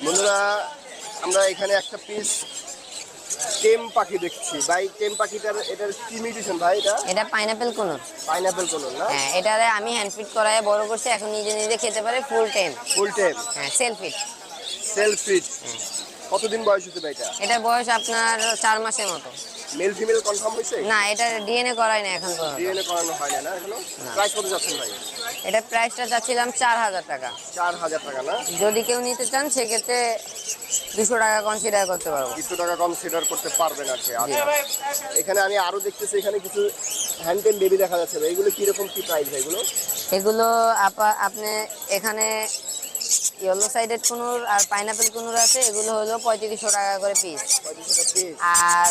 বন্ধুরা আমরা এখানে একটা পিস টেম পাখি দেখছি ভাই। টেম পাখিটার এটার কি মিউটেশন ভাই? এটা পাইনাপেল কোনর। পাইনাপেল কোনর না? হ্যাঁ, এটারে আমি হ্যান্ড ফিড করায় বড় করছি, এখন নিজে নিজে খেতে পারে। ফুল টেম। ফুল টেম? হ্যাঁ, সেলফ ফিড। Self feed. কতদিন বয়স হচ্ছে ভাই এটা? এটা বয়স আপনার 4 মাসের মতো। মেল ফিমেল কনফার্ম হইছে? না, এটা ডিএনএ করাই না এখন পর্যন্ত। ডিএনএ করানো হয় না এখনো? প্রাইস কত যাচ্ছেন ভাই? এটা প্রাইসটা চাচ্ছিলাম 4000 টাকা। 4000 টাকা না? যদি কেউ নিতে চান সেক্ষেত্রে 200 টাকা কনসিডার করতে পারবো। 200 টাকা কনসিডার করতে পারবেন আর কি। আচ্ছা, এখানে আমি আরো দেখতেছি এখানে কিছু হ্যান্ড টেম বেবি দেখা যাচ্ছে ভাই। এগুলো কি রকম কি প্রাইস ভাই এগুলো? এগুলো আপনি এখানে ইয়েলো সাইডেড কুনুর আর পাইনাপেল কুনুর আছে, এগুলো হলো 3500 টাকা করে পিস। 3500 টাকা পিস। আর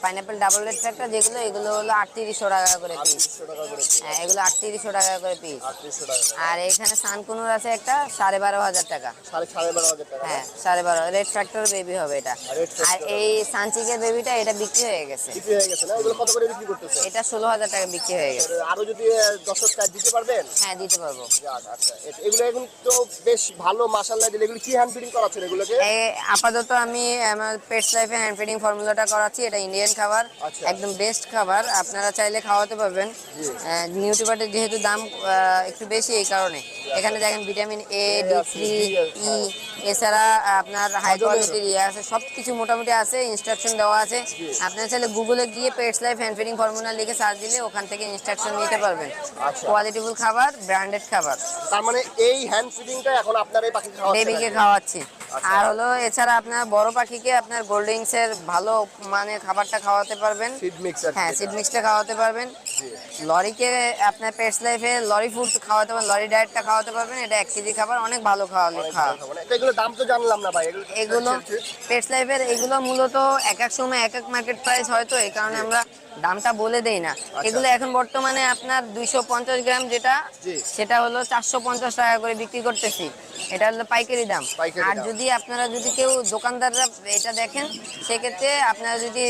পাইনাপেল ডাবল রেড ফ্যাক্টর যেগুলো, এগুলো হলো 3800 টাকা করে পিস। 3800 টাকা করে পিস। হ্যাঁ, এগুলো 3800 টাকা করে পিস। 3800 টাকা। আর এখানে সান কুনুর আছে একটা 12500 টাকা। 12500 টাকা? হ্যাঁ, 12.5 রেড ফ্যাক্টর বেবি হবে এটা। আর এই সানচিকের বেবিটা এটা বিক্রি হয়ে গেছে। বিক্রি হয়ে গেছে না? এগুলো কত করে বিক্রি করতেছে? এটা 16000 টাকা বিক্রি হয়ে গেছে। আরো যদি 10 টাকা দিতে পারবেন? হ্যাঁ, দিতে পারবো। আচ্ছা, এগুলো এখন তো বেশ ভালো মাশাআল্লাহ দিলে। এগুলো কি হ্যান্ড ফিডিং করাচ্ছেন এগুলোকে? আপাতত আমি আমার পেটস লাইফে হ্যান্ড ফিডিং ফর্মুলাটা করাচ্ছি। এটা ইন্ডিয়ান খাবার, একদম বেস্ট খাবার। আপনারা চাইলে খাওয়াতে পারবেন। নিউট্রিবাটের যেহেতু দাম একটু বেশি, এই কারণে এখানে দেখেন ভিটামিন এ, D3, E, এছাড়া আপনার হাই কোয়ালিটির ইয়ে আছে, সব কিছু মোটামুটি আছে, ইনস্ট্রাকশন দেওয়া আছে। আপনারা চাইলে গুগলে গিয়ে pets life hand feeding formula লিখে সার্চ দিলে ওখান থেকে ইনস্ট্রাকশন নিতে পারবেন। কোয়ালিটিফুল খাবার, ব্র্যান্ডেড খাবার। তার মানে এই হ্যান্ড ফিডিংটা এখন আপনার এই পাখি খাওয়াচ্ছেন? বেবিকে খাওয়াচ্ছি। আর হলো এছাড়া আপনার বড় পাখিকে আপনার গোল্ডিংস এর ভালো মানে খাবারটা খাওয়াতে পারবেন। Seed mix? হ্যাঁ, সিড মিক্সটা খাওয়াতে পারবেন। লরিকে আপনার পেটস লাইফে লরি ফুড খাওয়াতে পারবেন, লরি ডায়েটটা খাওয়াতে পারবেন। এটা 1 কেজি খাবার, অনেক ভালো খাওয়ালে এগুলো দাম তো জানলাম না ভাই। এগুলো পেটস লাইফের এগুলো মূলত এক এক সময় এক এক মার্কেট প্রাইস হয়তো, এই কারণে আমরা দামটা বলে দেই না। এগুলো এখন বর্তমানে আপনার 250 গ্রাম যেটা, সেটা হলো 450 টাকা করে বিক্রি করতেছি। এটা হলো পাইকারি দাম। আর যদি আপনারা যদি কেউ দোকানদাররা এটা দেখেন, সেক্ষেত্রে আপনারা যদি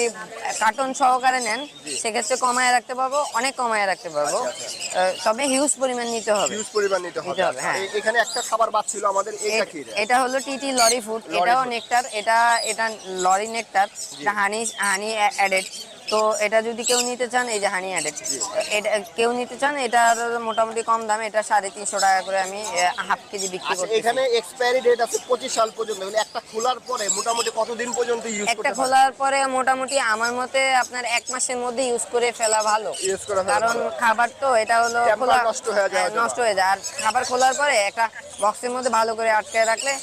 কার্টন সহকারে নেন, সেক্ষেত্রে কমায় রাখতে পারবো, অনেক কমায় রাখতে পারবো। তবে হিউজ পরিমাণ নিতে হবে। হিউজ পরিমাণ নিতে হবে। হ্যাঁ, এখানে একটা খাবার বাদ ছিল আমাদের। এটা হলো টিটি লরি ফুড। এটাও নেকটার। এটা লরি নেকটার, হানি অ্যাডেড। তো এটা যদি কেউ নিতে চান, এই যে হানি অ্যাডেড, এটা কেউ নিতে চান, এটা মোটামুটি কম দাম। এটা 350 টাকা করে আমি হাফ কেজি বিক্রি করছি। এখানে এক্সপায়ারি ডেট আছে 25 সাল পর্যন্ত। একটা খোলার পরে মোটামুটি কতদিন পর্যন্ত ইউজ করতে একটা খোলার পরে মোটামুটি আমার মতে আপনার 1 মাসের মধ্যে ইউজ করে ফেলা ভালো। কারণ খাবার তো এটা হলো খোলা নষ্ট হয়ে যায়। আর খাবার খোলার পরে একটা বক্সের মধ্যে ভালো করে আটকে রাখলে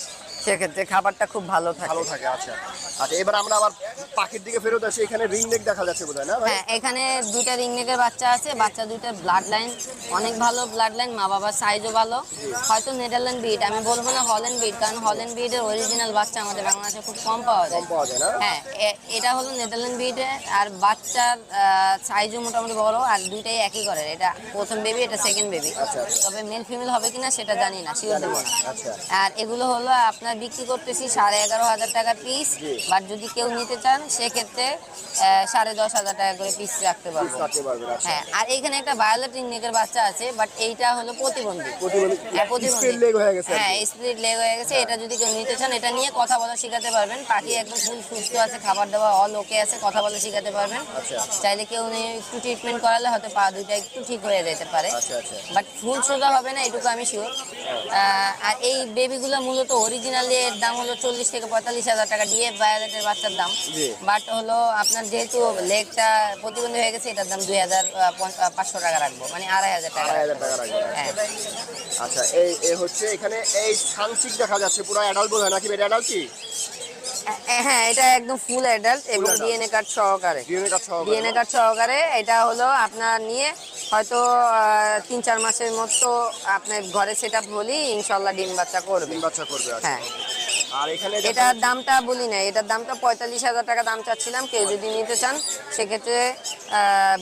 সেক্ষেত্রে খাবারটা খুব ভালো থাকে। আচ্ছা, এবার আমরা আবার পাখির দিকে ফেরত আসি। এখানে রিং নেক দেখা যাচ্ছে বোধহয় না ভাই? হ্যাঁ, এখানে 2টা রিং নেকের বাচ্চা আছে। বাচ্চা 2টার ব্লাড লাইন অনেক ভালো, ব্লাড লাইন, মা বাবার সাইজও ভালো। হয়তো নেদারল্যান্ড ব্রিড, আমি বলবো না হল্যান্ড ব্রিড, কারণ হল্যান্ড ব্রিডের অরিজিনাল বাচ্চা আমাদের বাংলাদেশে খুব কম পাওয়া যায়। হ্যাঁ, এটা হলো নেদারল্যান্ড ব্রিডের। আর বাচ্চার সাইজও মোটামুটি বড়, আর 2টাই একই করে। এটা প্রথম বেবি, এটা সেকেন্ড বেবি। তবে মেল ফিমেল হবে কিনা সেটা জানি না, শিওর দেবো না। আর এগুলো হলো আপনার বিক্রি করতেছি 11,500 টাকা পিস। বাট যদি কেউ নিতে চান সেক্ষেত্রে 10,500 টাকা করে পিস রাখতে পারবো। হ্যাঁ, আর এইখানে একটা ভায়োলেট রিংনেকের বাচ্চা আছে, বাট এইটা হলো প্রতিবন্ধী। হ্যাঁ, স্প্লিট লেগ হয়ে গেছে। এটা যদি কেউ নিতে চান, এটা নিয়ে কথা বলা শিখাতে পারবেন। পাখি একদম ফুল সুস্থ আছে, খাবার দাবার অল ওকে আছে, কথা বলা শিখাতে পারবেন। চাইলে কেউ একটু ট্রিটমেন্ট করালে হয়তো পা দুইটা একটু ঠিক হয়ে যেতে পারে, বাট ফুল সোজা হবে না, এটুকু আমি শিওর। আর এই বেবিগুলো মূলত অরিজিনালি এর দাম হলো 40 থেকে 45,000 টাকা দিয়ে ভায়োলেটের বাচ্চার দাম। বাট হলো আপনার যেহেতু লেগটা প্রতিবন্ধী হয়ে গেছে, এটার দাম 2,500 টাকা রাখবো, মানে 2,500 টাকা রাখবো। হ্যাঁ, আচ্ছা, এই হচ্ছে এখানে এই সানচিক দেখা যাচ্ছে পুরো অ্যাডাল্ট বোধ হয় নাকি? এটা অ্যাডাল্ট কি? হ্যাঁ, এটা একদম ফুল অ্যাডাল্ট এবং ডিএনএ কার্ড সহকারে। এটা হলো আপনার নিয়ে হয়তো 3-4 মাসের মতো আপনার ঘরে সেট আপ হলেই ইনশাল্লাহ ডিম বাচ্চা করবে। হ্যাঁ, আর এখানে এটার দামটা বলি না, এটার দামটা 45,000 টাকা দাম চাচ্ছিলাম। কেউ যদি নিতে চান সেক্ষেত্রে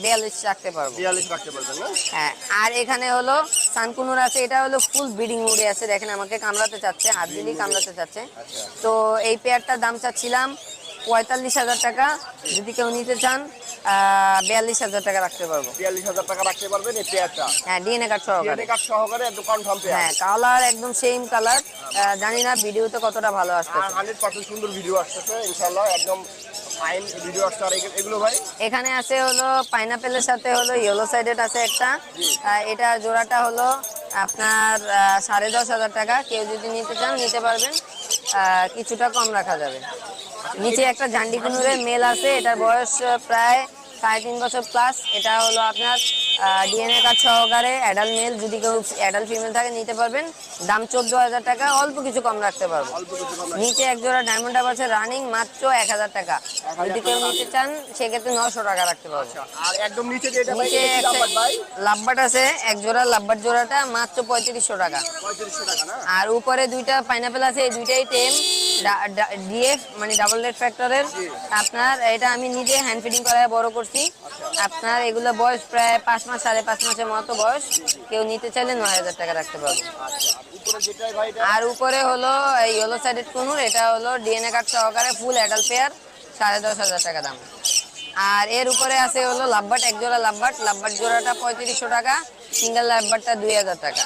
42 রাখতে পারবো। 42 রাখতে পারবেন না? হ্যাঁ, আর এখানে হলো সানকুনুর আছে। এটা হলো ফুল ব্রিডিং মুডে আছে। দেখেন আমাকে কামড়াতে চাচ্ছে, হাত দিলেই কামড়াতে চাচ্ছে। তো এই পেয়ারটার দাম চাচ্ছিলাম 45,000 টাকা, যদি কেউ নিতে চান 42,000 টাকা রাখতে পারবো। 42,000 টাকা রাখতে পারবেন এই পেয়ারটা। হ্যাঁ, ডিএনএ কার্ড সহকারে। ডিএনএ কার্ড সহকারে একদম কনফার্ম পেয়ার। হ্যাঁ, কালার একদম সেম কালার। জানি না ভিডিওতে কতটা ভালো আসছে। 100% সুন্দর ভিডিও আসতেছে ইনশাআল্লাহ, একদম ফাইন ভিডিও আসছে। আর এগুলো ভাই এখানে আছে হলো পাইনাপেলের সাথে হলো ইয়েলো সাইডেড আছে একটা। এটা জোড়াটা হলো আপনার 10,500 টাকা। কেউ যদি নিতে চান নিতে পারবেন, কিছুটা কম রাখা যাবে। নিচে একটা জান্ডি কুনুরের মেল আছে, এটার বয়স প্রায় 3.5 বছর প্লাস। এটা হলো আপনার ডিএনএ কার্ড সহকারে অ্যাডাল্ট মেল, যদি কেউ অ্যাডাল্ট ফিমেল থাকে নিতে পারবেন। দাম 14,000 টাকা, অল্প কিছু কম রাখতে পারবো। নিচে এক জোড়া ডায়মন্ড ডাব আছে রানিং, মাত্র 1,000 টাকা। যদি কেউ নিতে চান সেক্ষেত্রে 900 টাকা রাখতে পারবো। আর একদম নিচে যেটা ভাই নিচে লাভবাট আছে এক জোড়া, লাভবাট জোড়াটা মাত্র 3500 টাকা। 3500 টাকা না? আর উপরে দুইটা পাইনাপেল আছে, এই দুইটাই টেম ডিএফ মানে ডাবল রেড ফ্যাক্টরের। আপনার এটা আমি নিজে হ্যান্ড ফিডিং করায় বড় করছি। আপনার এগুলো বয়স প্রায় 5 মাস 5.5 মাসের মতো বয়স। কেউ নিতে চাইলে 9,000 টাকা রাখতে পারবো। উপরে যেটাই ভাই আর উপরে হলো এই ইয়েলো সাইডেড কুনুর, এটা হলো ডিএনএ কার্ড সহকারে ফুল অ্যাডাল্ট পেয়ার, 10,500 টাকা দাম। আর এর উপরে আছে হলো লাভবাট, এক জোড়া লাভবাট। লাভবাট জোড়াটা 3500 টাকা, সিঙ্গেল লাভবাটটা 2,000 টাকা।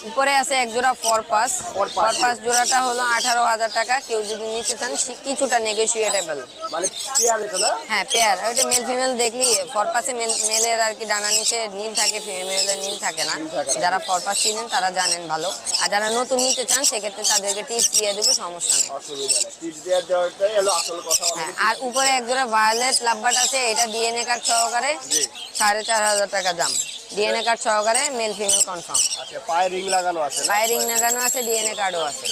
উপরে আছে এক জোড়া ফরপাস। ফরপাস জোড়াটা হলো 18,000 টাকা। কেউ যদি নিতে চান কিছুটা নেগোশিয়েটেবল। মানে পেয়ার এটা না? হ্যাঁ, পেয়ার। ওইটা মেল ফিমেল দেখলি ফরপাসে মেলের আর কি ডানা নিচে নীল থাকে, ফিমেলের নীল থাকে না। যারা ফরপাস চিনেন তারা জানেন ভালো। আর যারা নতুন নিতে চান সেক্ষেত্রে তাদেরকে টিপস দিয়ে দেবো, সমস্যা নেই। অসুবিধা নেই, টিপস দেওয়াটাই হলো আসল কথা। হ্যাঁ, আর উপরে এক জোড়া ভায়োলেট লাভবাট আছে, এটা ডিএনএ কার্ড সহকারে 4,500 টাকা দাম। ডিএনএ কার্ড সহকারে মেল ফিমেল কনফার্ম। আচ্ছা, পায়ে রিং লাগানো আছে না? পায়ে রিং লাগানো আছে, ডিএনএ কার্ডও আছে।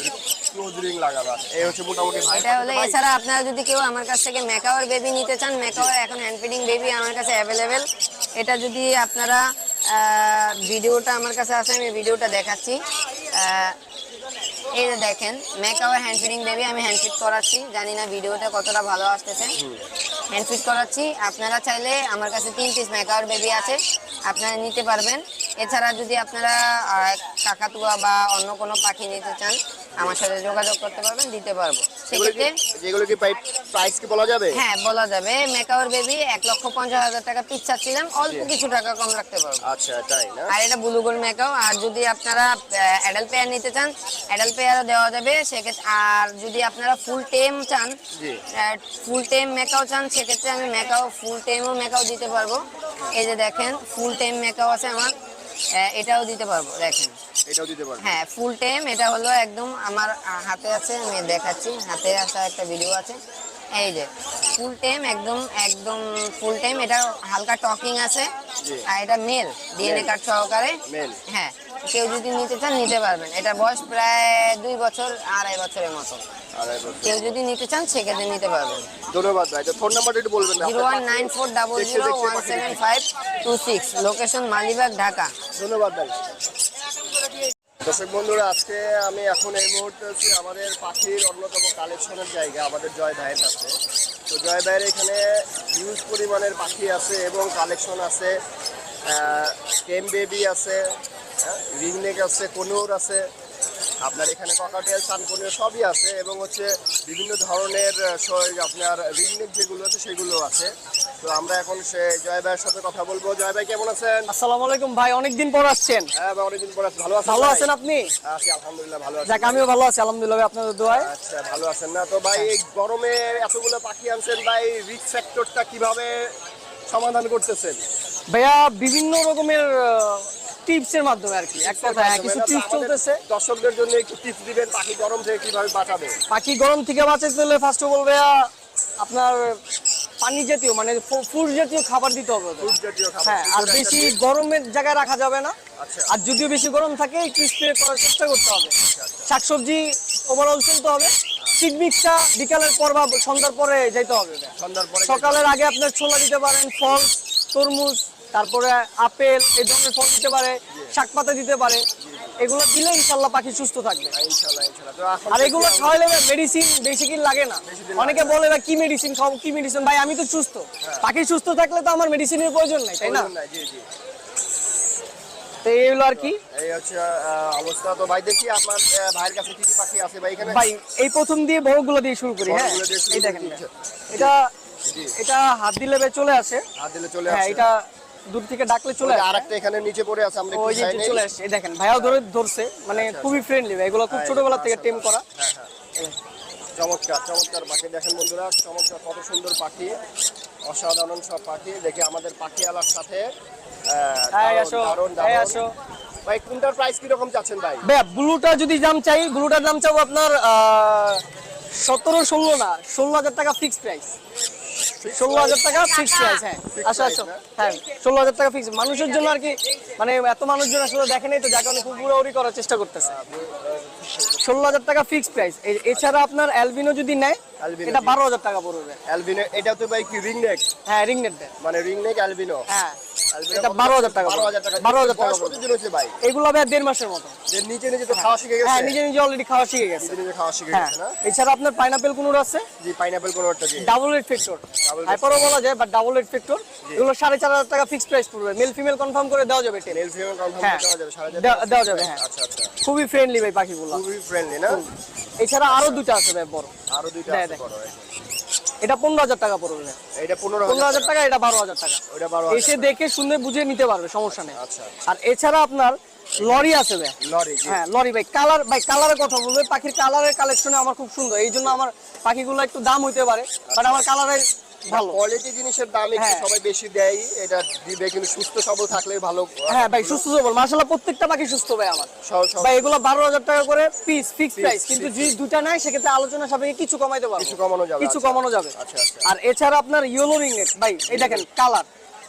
ক্লোজ রিং লাগানো আছে। এই হচ্ছে মোটামুটি ভাই। এটা হলো। এছাড়া আপনারা যদি কেউ আমার কাছ থেকে ম্যাকাওয়ার বেবি নিতে চান, ম্যাকাওয়ার এখন হ্যান্ড ফিডিং বেবি আমার কাছে অ্যাভেলেবেল। এটা যদি আপনারা ভিডিওটা আমার কাছে আছে, আমি ভিডিওটা দেখাচ্ছি। এই যে দেখেন ম্যাকাওয়ার হ্যান্ড ফিডিং বেবি, আমি হ্যান্ড ফিড করাচ্ছি। জানি না ভিডিওটা কতটা ভালো আসতেছে। হ্যান্ড ফিড করাচ্ছি। আপনারা চাইলে আমার কাছে 3 পিস ম্যাকাওয়ার বেবি আছে, আপনারা নিতে পারবেন। এছাড়া যদি আপনারা কাকাতুয়া বা অন্য কোনো পাখি নিতে চান আমার সাথে যোগাযোগ করতে পারবেন, দিতে পারবো। সেক্ষেত্রে যেগুলো কি প্রাইস কি বলা যাবে? হ্যাঁ, বলা যাবে। ম্যাকাওয়ার বেবি 1,50,000 টাকা পিস চাচ্ছিলাম, অল্প কিছু টাকা কম রাখতে পারবো। আচ্ছা, তাই না? আর এটা ব্লু গোল্ড ম্যাকাও। আর যদি আপনারা অ্যাডাল্ট পেয়ার নিতে চান অ্যাডাল্ট পেয়ারও দেওয়া যাবে সেক্ষেত্রে। আর যদি আপনারা ফুল টেম চান, ফুল টেম ম্যাকাও চান, সেক্ষেত্রে আমি ম্যাকাও ফুল টেমও ম্যাকাও দিতে পারবো। এই যে দেখেন ফুল টেম ম্যাকাও আছে আমার, এটাও দিতে পারবো। দেখেন এটাও দিতে পারবো। হ্যাঁ, ফুল টেম। এটা হলো একদম আমার হাতে আছে, আমি দেখাচ্ছি। হাতে আসা একটা ভিডিও আছে। এই যে ফুল টেম, একদম একদম ফুল টেম। এটা হালকা টকিং আছে। আর এটা মেল, ডিএনএ কার্ড সহকারে মেল। হ্যাঁ, কেউ যদি নিতে চান নিতে পারবেন। এটা বয়স প্রায় 2 বছর 2.5 বছরের মতো। কেউ যদি নিতে চান সেক্ষেত্রে নিতে পারবেন। ধন্যবাদ ভাই। তো ফোন নাম্বারটা একটু বলবেন না? 01940017526, লোকেশন মালিবাগ, ঢাকা। ধন্যবাদ ভাই। দর্শক বন্ধুরা, আজকে আমি এখন এই মুহূর্তে হচ্ছে আমাদের পাখির অন্যতম কালেকশনের জায়গা আমাদের জয় ভাইয়ের কাছে। তো জয় ভাইয়ের এখানে হিউজ পরিমাণের পাখি আছে এবং কালেকশন আছে। টেম বেবি আছে, রিংনেক আছে, কনুর আছে, আপনার এখানে ককাটেল, সানকনির সবই আছে এবং হচ্ছে বিভিন্ন ধরনের আপনার রিংনেক যেগুলো আছে সেগুলো আছে। তো আমরা এখন সে জয় ভাইয়ের সাথে কথা বলবো। জয় ভাই, কেমন আছেন? আসসালামু আলাইকুম ভাই, অনেকদিন পর আসছেন। হ্যাঁ ভাই, অনেকদিন পর আছেন। ভালো আছেন? ভালো আছেন আপনি? আছি আলহামদুলিল্লাহ, ভালো আছি। যাক, আমিও ভালো আছি আলহামদুলিল্লাহ ভাই, আপনাদের দোয়ায়। আচ্ছা, ভালো আছেন না? তো ভাই এই গরমে এতগুলো পাখি আনছেন ভাই, রিস্ক ফ্যাক্টরটা কিভাবে সমাধান করতেছেন? ভাইয়া বিভিন্ন রকমের টিপসের মাধ্যমে আর কি, এক কথা কিছু টিপস চলতেছে। দর্শকদের জন্য একটু টিপস দিবেন, পাখি গরম থেকে কিভাবে বাঁচাবে? পাখি গরম থেকে বাঁচাতে হলে ফার্স্ট অফ অল ভাইয়া আপনার পানি জাতীয় মানে ফুড জাতীয় খাবার দিতে হবে ওদের। ফুড জাতীয় খাবার। হ্যাঁ, আর বেশি গরমের জায়গায় রাখা যাবে না। আচ্ছা। আর যদিও বেশি গরম থাকে একটু স্প্রে করার চেষ্টা করতে হবে। শাকসবজি ওভারঅল চলতে হবে। সিড মিক্সটা বিকালের পর বা সন্ধ্যার পরে যাইতে হবে। সন্ধ্যার পরে সকালের আগে আপনার ছোলা দিতে পারেন, ফল, তরমুজ, তারপরে আপেল, এই ধরনের ফল দিতে পারে, শাক পাতা দিতে পারে। এগুলো দিলে ইনশাল্লাহ পাখি সুস্থ থাকবে। ইনশাআল্লাহ ইনশাআল্লাহ। তো এখন আর এগুলো খাওয়াইলে মেডিসিন বেশি কি লাগে না। অনেকে বলে না কি মেডিসিন খাও, কি মেডিসিন। ভাই আমি তো সুস্থ, পাখি সুস্থ থাকলে তো আমার মেডিসিনের প্রয়োজন নাই, তাই না? জি জি। তো এই হলো আর কি এই হচ্ছে অবস্থা। তো ভাই দেখি আপনার ভাইয়ের কাছে কি কি পাখি আছে ভাই এখানে? ভাই এই প্রথম দিয়ে বড়গুলো দিয়ে শুরু করি। হ্যাঁ বড়গুলো দিয়ে শুরু এই দেখেন করি। ভাই। এটা জি, এটা হাত দিলে ভাই চলে আসে। হাত দিলে চলে হ্যাঁ আসে। এটা দূর থেকে ডাকলে চলে আসে। আরেকটা এখানে নিচে পড়ে আছে, আমরা ওই একটু যে সাইডে চলে আসে, এই দেখেন ভাইয়াও ধরছে, মানে খুবই ফ্রেন্ডলি ভাই, এগুলো খুব ছোটবেলা থেকে টেম করা। হ্যাঁ হ্যাঁ, চমৎকার চমৎকার পাখি দেখেন বন্ধুরা, চমৎকার কত সুন্দর পাখি, অসাধারণ সব পাখি। দেখি আমাদের পাখিওয়ালার সাথে এই আসো, এই আসো ভাই কোনটার প্রাইস কিরকম চাচ্ছেন ভাই? ভাই। ব্লুটা যদি দাম চাই, ব্লুটার দাম চাবো আপনার 17-16 না, 16,000 টাকা ফিক্স প্রাইস। 16,000 টাকা ফিক্স প্রাইস। হ্যাঁ আসো আসো, হ্যাঁ 16,000 টাকা ফিক্স। মানুষের জন্য আর কি, মানে এত মানুষজন আসলে দেখে নাই তো, যার কারণে খুব উড়াউড়ি করার চেষ্টা করতেছে। 16,000 টাকা ফিক্স প্রাইস। এছাড়া আপনার অ্যালবিনো যদি নেয়, অ্যালবিনো এটা 12,000 টাকা পড়বে। অ্যালবিনো এটা তো ভাই কি রিং নেক? হ্যাঁ রিং নেট দেয়, মানে রিং নেক অ্যালবিনো। হ্যাঁ অ্যালবিনো এটা কত? 12,000 টাকা। 12,000 টাকা। 12,000 টাকা বয়স কতদিন হয়েছে ভাই? এগুলো ভাই 1.5 মাসের মতো। যে নিচে নিচে তো খাওয়া শিখে গেছে। হ্যাঁ নিজে নিজে অলরেডি খাওয়া শিখে গেছে। নিজে নিজে খাওয়া শিখে হ্যাঁ গেছে না? এছাড়া আপনার পাইনাপেল কুনুর আছে, জি পাইনাপল কোন একটা জি। Double red factor, Double red হাইপারও বলা যায় বাট ডাবল রেড ফ্যাক্টর। এগুলো 4,500 টাকা ফিক্স প্রাইস পড়বে। মেল ফিমেল কনফার্ম করে দেওয়া যাবে টেন। মেল ফিমেল কনফার্ম হ্যাঁ, দেওয়া যাবে 4,500 দেওয়া যাবে, হ্যাঁ। আচ্ছা আচ্ছা, খুবই ফ্রেন্ডলি ভাই পাখিগুলো। খুবই ফ্রেন্ডলি না? এছাড়া আরো দুটো আছে ভাই বড়, আরো দুইটা দেয়, আছে দেয়। বড়। এটা 15,000 টাকা পড়বে ভাই। এটা 15,000 15,000 টাকা, এটা 12,000 টাকা। ওইটা 12,000 এসে দেখে শুনে বুঝে নিতে পারবে, সমস্যা নেই। আচ্ছা আর এছাড়া আপনার লরি আছে ভাই। লরি জি। হ্যাঁ লরি ভাই, কালার ভাই, কালারের কথা বলবে, পাখির কালারের কালেকশনে আমার খুব সুন্দর, এই জন্য আমার পাখিগুলো একটু দাম হইতে পারে, বাট আমার কালারের ভালো। কোয়ালিটি জিনিসের দাম একটু হ্যাঁ। সবাই বেশি দেয়, এটা দিবে, কিন্তু সুস্থ সবল থাকলে ভালো। হ্যাঁ ভাই সুস্থ সবল, মাশাআল্লাহ প্রত্যেকটা পাখি সুস্থ ভাই আমার সব ভাই। এগুলো 12,000 টাকা করে পিস ফিক্স Piece, প্রাইস, কিন্তু যদি দুটা নেয় সেক্ষেত্রে আলোচনা সাপেক্ষে কিছু কমাইতে পারবো, কিছু কমানো যাবে। কিছু আচ্ছা। কমানো যাবে। আচ্ছা আচ্ছা। আর এছাড়া আপনার ইয়েলো রিংনেট ভাই, এই দেখেন কালার,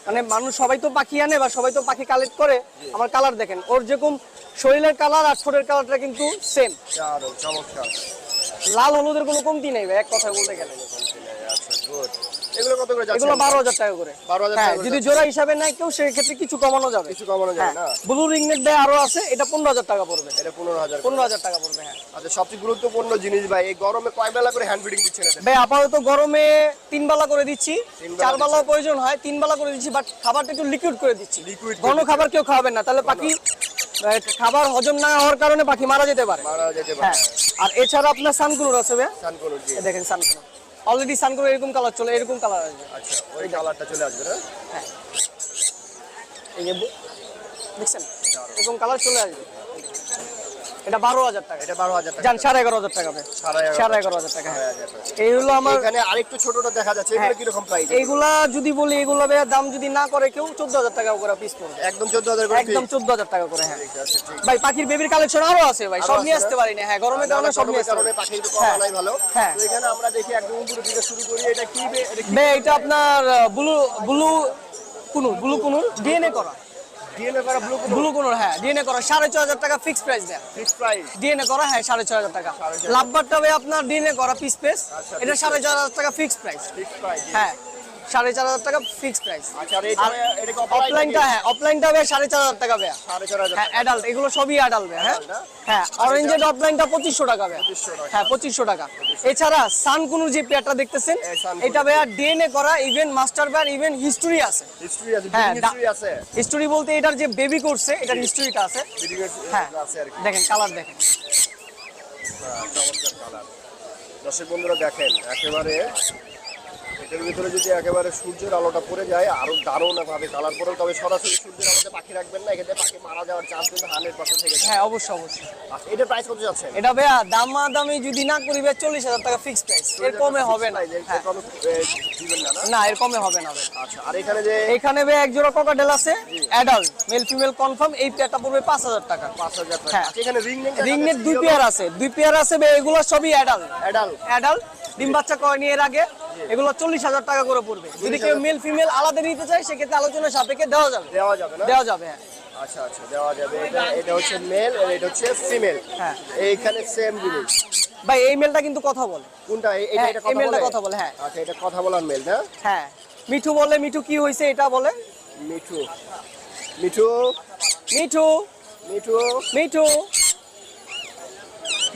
মানে মানুষ সবাই তো পাখি আনে বা সবাই তো পাখি কালেক্ট করে, আমার কালার দেখেন, ওর যেরকম শরীরের কালার আর ঠোঁটের কালারটা কিন্তু সেম। দারুণ চমৎকার। লাল হলুদের কোনো কমতি নেই ভাই, এক কথা বলতে গেলে। আচ্ছা গুড। এগুলো কত করে যাচ্ছে? এগুলো 12,000 টাকা করে। 12,000 হ্যাঁ টাকা করে যদি যাচ্ছে। জোড়া হিসাবে নেয় কেউ, সেক্ষেত্রে কিছু কমানো যাবে। কিছু কমানো যাবে হ্যাঁ না? ব্লু রিংনেট ভাই আরো আছে, এটা 15,000 টাকা পড়বে। এটা 15,000। 15,000 টাকা পড়বে, হ্যাঁ। আচ্ছা সবচেয়ে গুরুত্বপূর্ণ জিনিস ভাই, এই গরমে কয় বেলা করে হ্যান্ড ফিডিং দিচ্ছেন এদের? ভাই আপাতত গরমে 3 বেলা করে দিচ্ছি, 3 বেলা 4 বেলাও প্রয়োজন হয়, 3 বেলা করে দিচ্ছি, বাট খাবারটা একটু লিকুইড করে দিচ্ছি। Liquid করে ঘন খাবার কেউ খাওয়াবেন না, তাহলে পাখি খাবার হজম না হওয়ার কারণে পাখি মারা যেতে পারে। মারা যেতে হ্যাঁ পারে। আর এছাড়া আপনার সানকুলোর আছে ভাই, সান করুন জি। এই দেখেন সানকুলোর অলরেডি সানকুলোর এরকম কালার চলে, এরকম কালার আসবে। আচ্ছা ওই কালারটা চলে আসবে না? হ্যাঁ এই যে দেখছেন এরকম কালার চলে আসবে। এটা 12,000 টাকা। এটা 12,000 টাকা। জান 11,500 টাকা ভাই, 11,500 11,500 টাকা। হ্যাঁ এই হলো আমার। এখানে আরেকটু ছোটটা দেখা যাচ্ছে, এগুলো হ্যাঁ। কি রকম প্রাইস? এইগুলা যদি বলি, এগুলা ভাই দাম যদি না করে কেউ, 14,000 টাকা করে পিস পড়বে। একদম 14,000 করে একদম 14,000 টাকা করে। হ্যাঁ ঠিক আছে ঠিক। ভাই পাখির বেবির কালেকশন আরো আছে ভাই, সব নিয়ে আসতে পারি না। হ্যাঁ গরমের কারণে সব নিয়ে আসতে কারণে পারি। পাখি একটু কম হ্যাঁ। আনাই ভালো। হ্যাঁ। তো এখানে আমরা দেখি একদম উপরে থেকে শুরু করি, এটা কি এটা কি ভাই এটা আপনার ব্লু কুনুর ডিএনএ করা, ডিএনএ করা ব্লু ব্লু কুনুর। হ্যাঁ ডিএনএ করা 6,500 টাকা ফিক্স প্রাইস দেয়। Fix price. ডিএনএ করা, হ্যাঁ 6,500 টাকা। 6,500 লাভবারটা ভাই আপনার ডিএনএ করা পিস পেস, আচ্ছা, এটা piece 4,500 টাকা ফিক্স প্রাইস। Fix price. হ্যাঁ 4,500 টাকা ফিক্স প্রাইস। আচ্ছা আর এটা এটা কি অফলাইনটা, হ্যাঁ অফলাইনটা ভাই 4,500 টাকা ভাই। 4,500 হ্যাঁ অ্যাডাল্ট, এগুলো সবই অ্যাডাল্ট ভাই। হ্যাঁ Adult, না? হ্যাঁ অরেঞ্জের অফলাইনটা 2,500 টাকা ভাই। 2,500 টাকা। হ্যাঁ 2,500 টাকা। এছাড়া সানকুনুর যে পেয়ারটা দেখতেছেন, এই সানকুনু। এটা ভাইয়া ডিএনএ করা, even master pair, even history আছে। হিস্ট্রি আছে, হ্যাঁ, হিস্ট্রি আছে। হিস্টরি বলতে এটার যে বেবি করছে এটার হিস্টরিটা আছে। বিডিং হ্যাঁ আছে আর কি। দেখেন কালার দেখেন। চমৎকার কালার। দর্শক বন্ধুরা দেখেন, একেবারে এটার ভিতরে যদি একেবারে সূর্যের আলোটা পড়ে যায় আরো দারুণ ভাবে কালার পড়ে, তবে সরাসরি সূর্যের আলোতে পাখি রাখবেন না, এক্ষেত্রে পাখি মারা যাওয়ার চান্স কিন্তু 100% থেকে যায়। হ্যাঁ অবশ্যই অবশ্যই। আচ্ছা এটার প্রাইস কত যাচ্ছে? এটা ভাইয়া দামি যদি না করি ভাই 40,000 টাকা ফিক্স প্রাইস, এর কমে হবে না। হ্যাঁ কম দিবেন না না? না এর কমে হবে না ভাই। আচ্ছা আর এখানে যে এখানে ভাই এক জোড়া ককাটেল আছে অ্যাডাল্ট, মেল ফিমেল কনফার্ম, এই পেয়ারটা পড়বে 5,000 টাকা। 5,000 টাকা। হ্যাঁ। আচ্ছা এখানে রিং নেক রিংনেট 2 পেয়ার আছে, 2 পেয়ার আছে ভাই, এগুলো সবই অ্যাডাল্ট। অ্যাডাল্ট। অ্যাডাল্ট ডিম বাচ্চা করেনি এর আগে, এগুলো 40,000 টাকা করে পড়বে। যদি কেউ মেল ফিমেল আলাদা নিতে চায় সেক্ষেত্রে আলোচনা সাপেক্ষে দেওয়া যাবে। দেওয়া যাবে না? দেওয়া যাবে হ্যাঁ। আচ্ছা আচ্ছা দেওয়া যাবে। এটা এটা হচ্ছে মেল আর এটা হচ্ছে ফিমেল। হ্যাঁ এইখানে সেম জিনিস। ভাই এই মেলটা কিন্তু কথা বলে। কোনটা এটা হ্যাঁ, এটা এই মেলটা কথা কথা বলে? বলে, হ্যাঁ। আচ্ছা এটা কথা বলার মেল না? হ্যাঁ মিঠু বলে, মিঠু কি হয়েছে এটা বলে। মিঠু মিঠু মিঠু মিঠু মিঠু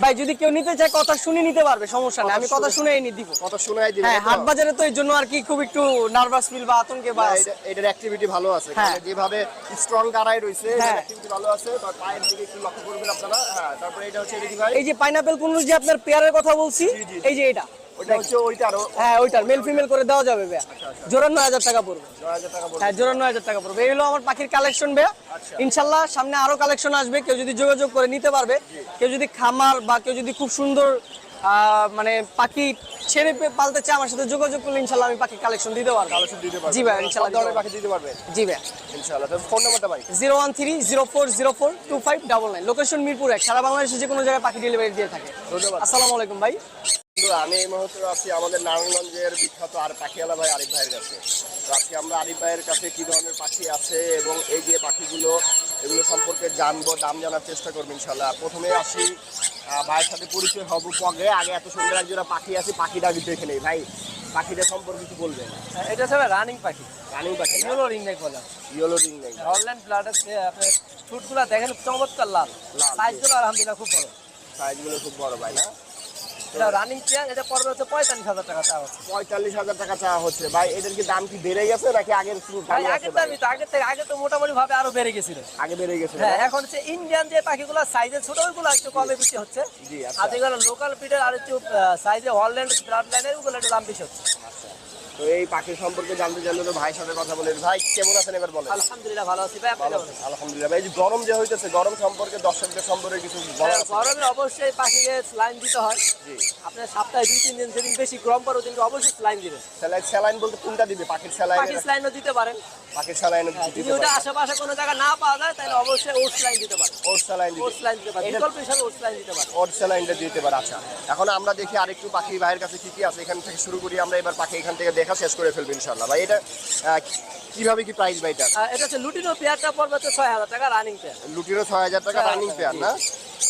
ভাই যদি কেউ নিতে চায় কথা শুনে নিতে পারবে, সমস্যা নেই, আমি কথা শুনে এনে দিব। কত শোনাই দিবেন? হ্যাঁ, হাট বাজারে তো এই জন্য আর কি খুব একটু নার্ভাস ফিল বা আতঙ্কে বা এটার অ্যাক্টিভিটি ভালো আছে, হ্যাঁ। কারণ যেভাবে স্ট্রং দাঁড়ায় রয়েছে হ্যাঁ। অ্যাক্টিভিটি ভালো আছে। তার পায়ের দিকে একটু লক্ষ্য করবেন আপনারা। হ্যাঁ, তারপরে এটা হচ্ছে এটা কি ভাই? এই যে পাইনাপেল কোন যে আপনার পেয়ারের কথা বলছি, জি, জি। এই যে এটা, ওটা হচ্ছে ওইটা আরো হ্যাঁ ওইটার মেল ফিমেল করে দেওয়া যাবে ভাইয়া। জোড়া 9000 টাকা পড়বে। 9000 টাকা পড়বে। হ্যাঁ, জোড়া 9000 টাকা পড়বে। এই হলো আমার পাখির কালেকশন ভাইয়া। আচ্ছা। ইনশাল্লাহ সামনে আরো কালেকশন আসবে, কেউ যদি যোগাযোগ করে নিতে পারবে। কেউ যদি খামার বা কেউ যদি খুব সুন্দর মানে পাখি ছেড়ে পালতে চায়, আমার সাথে যোগাযোগ করলে ইনশাল্লাহ আমি পাখি কালেকশন দিতে পারবো। কালেকশন দিতে পারবেন? জি ভাই, ইনশাল্লাহ সব ধরনের পাখি দিতে পারবেন জি ভাইয়া। ইনশাআল্লাহ। তো ফোন নাম্বারটা ভাই? 01304042599, লোকেশন মিরপুর 1, সারা বাংলাদেশে যে কোনো জায়গায় পাখি ডেলিভারি দিয়ে থাকে। ধন্যবাদ। আসসালামু আলাইকুম ভাই। বন্ধুরা, আমি এই মুহূর্তে আছি আমাদের নারায়ণগঞ্জের বিখ্যাত আর পাখিওয়ালা ভাই আরিফ ভাইয়ের কাছে। তো আজকে আমরা আরিফ ভাইয়ের কাছে কি ধরনের পাখি আছে এবং এই যে পাখিগুলো এগুলো সম্পর্কে জানবো, দাম জানার চেষ্টা করবো ইনশাল্লাহ। প্রথমে আসি ভাইয়ের সাথে পরিচয় হবো পরে। আগে এত সুন্দর একজোড়া পাখি আছে, পাখিটা কিন্তু দেখে নেই ভাই, পাখিটা সম্পর্কে কিছু বলবেন? এটা হচ্ছে রানিং পাখি, রানিং পাখি, ইয়েলো রিংনেক বলে। ইয়েলো রিং নেই, হল্যান্ড ব্লাড আছে। আপনার ঠোঁটগুলো দেখেন চমৎকার লাল, লাল। সাইজগুলো আলহামদুলিল্লাহ খুব বড়। সাইজগুলো খুব বড় ভাই না? এটা রানিং পেয়ার, এটা পড়বে হচ্ছে 45000 টাকা চাওয়া হচ্ছে। 45,000 টাকা চাওয়া হচ্ছে ভাই। এটার কি দাম কি বেড়ে গেছে নাকি আগের ভাই আগের দামই তো, আগে তো মোটামুটি ভাবে আরো বেড়ে গেছিল। আগে বেড়ে গেছে? হ্যাঁ, এখন হচ্ছে ইন্ডিয়ান যে পাখিগুলো সাইজে ছোট, ওইগুলো একটু কমে বেশি হচ্ছে। জি, আচ্ছা। আর যেগুলো লোকাল ব্রিডের আর একটু সাইজে হল্যান্ড ব্লাড লাইনের, ওগুলো একটু দাম বেশি হচ্ছে। তো এই পাখির সম্পর্কে জানতে চাইলে তো ভাইয়ের সাথে কথা বলেন। ভাই কেমন আছেন এবার বলেন? আলহামদুলিল্লাহ ভালো আছি ভাই, আপনি ভালো কেমন আছেন? আলহামদুলিল্লাহ ভাই। এই যে গরম যে হইতেছে, গরম সম্পর্কে দর্শকদের সম্পর্কে কিছু বলার আছে? গরমে অবশ্যই পাখিকে স্লাইন দিতে হয়। জি। আপনার সপ্তাহে 2-3 দিন যেদিন বেশি গরম পড়ে ওদিন অবশ্যই স্লাইন দিবেন। স্যালাইন বলতে কোনটা দিবে? পাখির স্যালাইন? পাখির স্লাইনও দিতে পারেন। পাখির স্যালাইন যদি দিতে ওটা পারে? আশেপাশে কোনো জায়গা না পাওয়া যায় তাহলে অবশ্যই ওট স্লাইন দিতে পারেন। ওর স্যালাইন ওট দিতে স্লাইন দিতে পারেন, এটা- বিকল্প হিসাবে ওট স্লাইন দিতে পারেন। ওর স্যালাইনটা দিতে পারে। আচ্ছা, এখন আমরা দেখি আরেকটু পাখি ভাইয়ের কাছে কি কি আছে, এখান থেকে শুরু করি আমরা। এবার পাখি এখান থেকে দেখা শেষ করে ফেলবো ইনশাআল্লাহ। ভাই এটা কিভাবে কি প্রাইস ভাই এটা? এটা হচ্ছে লুটিনো পেয়ারটা পড়বে হচ্ছে 6000 টাকা রানিং পেয়ার। লুটিনো 6000 টাকা রানিং পেয়ার না?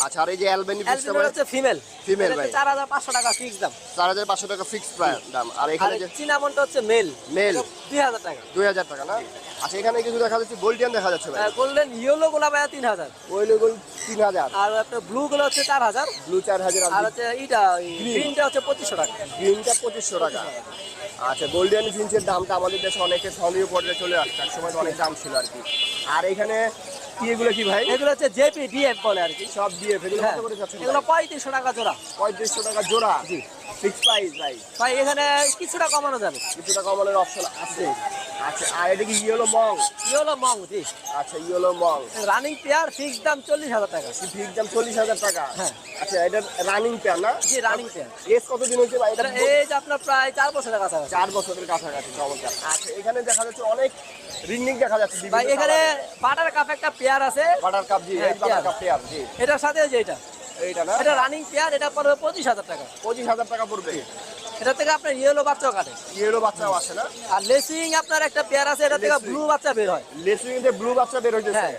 আচ্ছা, আর এই যে অ্যালবেনি পিসটা অ্যালবিনো ভাই? হচ্ছে ফিমেল। Female ভাই। 4500 টাকা ফিক্স দাম। 4500 টাকা ফিক্স দাম। আর আর এখানে যে চিনামনটা হচ্ছে মেল। মেল 2000 টাকা। 2000 টাকা না? আচ্ছা, এখানে কিছু দেখা যাচ্ছে গোল্ডিয়ান দেখা যাচ্ছে ভাই। গোল্ডেন ইয়েলো গুলা ভাই 3000। ওইলো গোল 3000, আর আপনার ব্লু গুলো হচ্ছে 4000। ব্লু 4000, আর হচ্ছে এইটা গ্রিনটা হচ্ছে 2500 টাকা। গ্রিনটা 2500 টাকা। আচ্ছা, গোল্ডেন ফিঞ্চের দামটা আমাদের দেশে অনেকের সহনীয় পর্যায়ে চলে আসছে, এক সময় তো অনেক দাম ছিল আর কি। আর এখানে কি এগুলো কি ভাই? এগুলো হচ্ছে জেপি ডিএফ বলে আর কি। সব দিয়ে এগুলো হ্যাঁ, কত করে যাচ্ছে? এগুলো 3500 টাকা জোড়া। 3500 টাকা জোড়া। জি, ফিক্স প্রাইস ভাই। ভাই এখানে কিছুটা কমানো যাবে। কিছুটা কমানোর অপশন আছে। আচ্ছা, আর এটা কি ইয়েলো মং? ইয়েলো মং, জি। আচ্ছা, ইয়েলো মং রানিং পেয়ার ফিক্স দাম 40000 টাকা। ফিক্স দাম 40000 টাকা। হ্যাঁ। আচ্ছা, এটা রানিং পেয়ার না? জি, রানিং পেয়ার। এজ কতদিন হয়েছে ভাই? এটা এই যে আপনার প্রায় 4 বছরের কাছাকাছি। 4 বছরের কাছাকাছি। চমৎকার। আচ্ছা, এখানে দেখা যাচ্ছে অনেক রিং দেখা যাচ্ছে বিভিন্ন ভাই এখানে কালারের। বাটার কাপ একটা পেয়ার আছে। বাটার কাপ, জি, হ্যাঁ, এই বাটার পেয়ার। কাপ পেয়ার, জি। এটার সাথে যে এটা এইটা না? এটা রানিং পেয়ার, এটা পড়বে 25000 টাকা। 25000 টাকা পড়বে। এটা থেকে আপনার ইয়েলো বাচ্চাও কাটে। ইয়েলো বাচ্চাও আসে না? আর লেসিং আপনার একটা পেয়ার আছে, এটা থেকে লেসিং। ব্লু বাচ্চা বের হয়। লেসুইং এ ব্লু বাচ্চা বের হইতেছে। হ্যাঁ,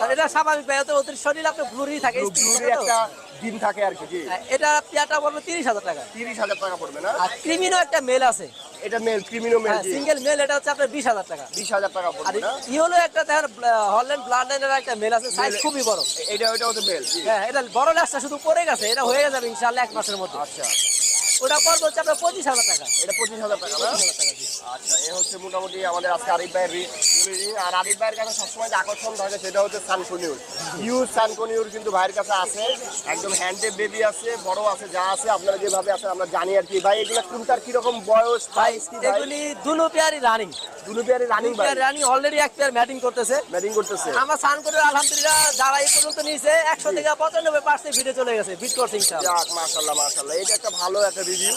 আর এটা স্বাভাবিক ভাই, তো ওদের শরীর আপনার ব্লুরই থাকে, স্টিল ব্লুরই থাকে তো। একটা ডিম থাকে আর কি, জি। হ্যাঁ, এটা পেয়ারটা পড়বে 30000 টাকা। 30000 টাকা পড়বে না? আর ক্রিমিনো একটা মেল আছে। এটা মেল, ক্রিমিনো মেল, হ্যাঁ, জি। সিঙ্গেল মেল, এটা হচ্ছে আপনার 20000 টাকা। 20000 টাকা আর পড়বে না? ইয়েলো একটা দেখেন হল্যান্ড ব্লাড লাইনের একটা মেল আছে, সাইজ খুবই বড়। এটা হচ্ছে মেল, জি। হ্যাঁ, এটা বড় লাস্টটা শুধু পড়ে গেছে, এটা হয়ে যাবে ইনশাআল্লাহ 1 মাসের মধ্যে। আচ্ছা, ওটা পড়বে হচ্ছে আপনার 25000 টাকা। এটা 25000 টাকা না? 25000 টাকা, জি। আচ্ছা, এ হচ্ছে মোটামুটি আমাদের আজকে আরিফ ভাইয়ের ring। আর আরিফ ভাইয়ের কাছে সবসময় যে আকর্ষণ থাকে সেটা হচ্ছে সানকনিউর। ইউজ সানকনিউর কিন্তু ভাইয়ের কাছে আছে, একদম হ্যান্ডে বেবি আছে, বড় আছে, যা আছে আপনারা যেভাবে আছে আমরা জানি আর কি। ভাই এগুলো কোনটার কিরকম বয়স, ভাই প্রাইস কি ভাই? এগুলি দুনো পেয়ারই রানিং। দুটো পেয়ারে রানিং ভাই? রানিং অলরেডি এক পেয়ার ম্যাটিং করতেছে। ব্যাটিং করতেছে। আমার সান করে আলহামদুলিল্লাহ যারা এই পর্যন্ত নিয়েছে 100 থেকে 95% ভিডিও চলে গেছে, বিট করছে ইনশাআল্লাহ। যাক, মাশাআল্লাহ মাশাআল্লাহ, এটা একটা ভালো একটা রিভিউ।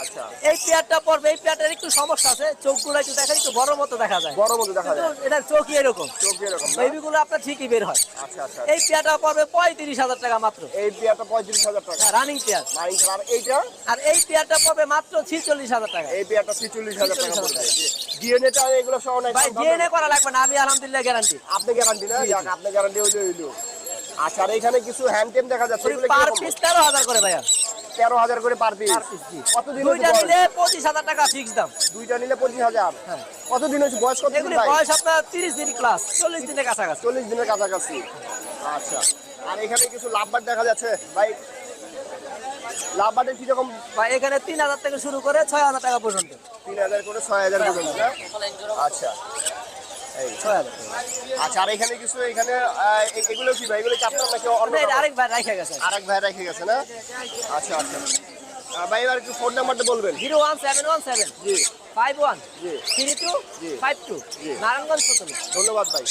আচ্ছা, এই পেয়ারটা পড়বে, এই পেয়ারটার একটু সমস্যা আছে, চোখগুলো একটু দেখেন একটু বড় মতো দেখা যায়, বড় মতো দেখা কিন্তু যায়, এটার চোখই এরকম, চোখ এরকম না? বেবিগুলো আপনার ঠিকই বের হয়। আচ্ছা আচ্ছা, এই পেয়ারটা পড়বে 35000 টাকা মাত্র, এই পেয়ারটা 35000 টাকা রানিং পেয়ার। মাইন। আর এইটা? আর এই পেয়ারটা পড়বে মাত্র 46000 টাকা। এই পেয়ারটা 46000 টাকা পড়বে। ডিএনএটা এগুলো সহ নাই? ভাই ডিএনএ করা লাগবে না, আমি আলহামদুলিল্লাহ গ্যারান্টি। আপনি গ্যারান্টি না? যাক, আপনি গ্যারান্টি হইলো। আচ্ছা, আর এখানে কিছু হ্যান্ড টেম দেখা যাচ্ছে, এগুলো পার কিরকম? পিস 13000 করে ভাইয়া। 13000 করে পার পিস। পার পিস, জি। কতদিন দুইটা হয়েছে নিলে বয়স? 25000 টাকা ফিক্স দাম। দুইটা নিলে 25000। হ্যাঁ। কতদিন হয়েছে বয়স? কতদিন এগুলি ভাই? বয়স আপনার 30 দিন প্লাস, 40 দিনের কাছাকাছি। 40 দিনের কাছাকাছি। আচ্ছা, আর এখানে কিছু লাভবার দেখা যাচ্ছে ভাই, লাভ বাটের কিরকম? ভাই এখানে 3000 থেকে শুরু করে 6000 টাকা পর্যন্ত। 3000 করে 6000 পর্যন্ত না? আচ্ছা এই 6000। আচ্ছা, আর এখানে কিছু এখানে এগুলো কি ভাই? এগুলো কি আপনার নাকি অন্য এটা আরেক ভাই রাখা গেছে। আরেক ভাই রেখে গেছে না? আচ্ছা আচ্ছা। ভাই এবার একটু ফোন নাম্বারটা বলবেন। 01717 জি 51 জি 32 জি। 52 জি। নারায়ণগঞ্জ প্রথমে। ধন্যবাদ ভাই।